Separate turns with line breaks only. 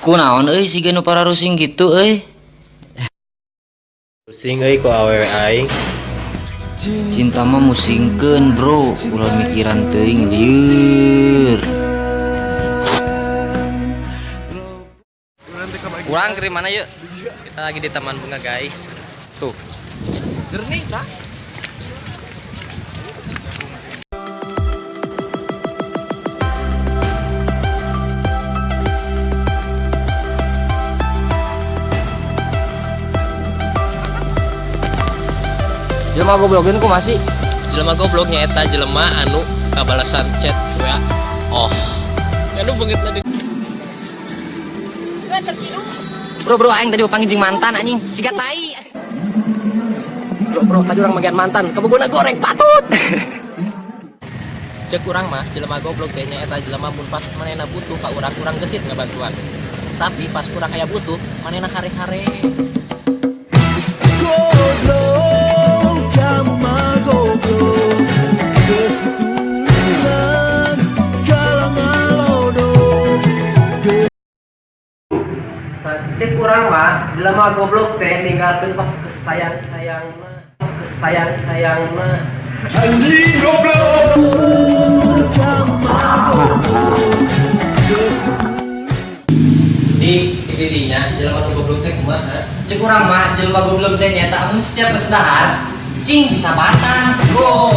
Kunaon euy siga nu pararusing gitu euy.
Pusing euy ku awewe aing.
Cinta mah musingkeun, Bro. Ulah mikiran teuing lieur.
Kurang ke mana yuk? Kita lagi di Taman Bunga, guys. Tuh. Jernih, Kak.
Jelema goblokeun ku masih
Jelema goblok nyaeta jelema anu kabalasan chat WA. Oh. Anu beungeut tadi.
Bro aing tadi panggil jeung mantan anjing, siga tai.
Bro, tadi orang magian mantan, kebuguna goreng patut. Cek urang mah jelema goblok teh nyaeta jelema mun pas manehna butuh ka urang gesit ngabantuan. Tapi pas urang aya butuh, manehna hare-hare. Cek urang mah jelema goblok teh ninggalkeun pas sayang-sayangna.
Anjing goblok.
Di cek dirinya jelema goblok teh kumaha?
cek urang mah jelema goblok teh nyata amun setiap geus dahar cing bisa batang, Bro.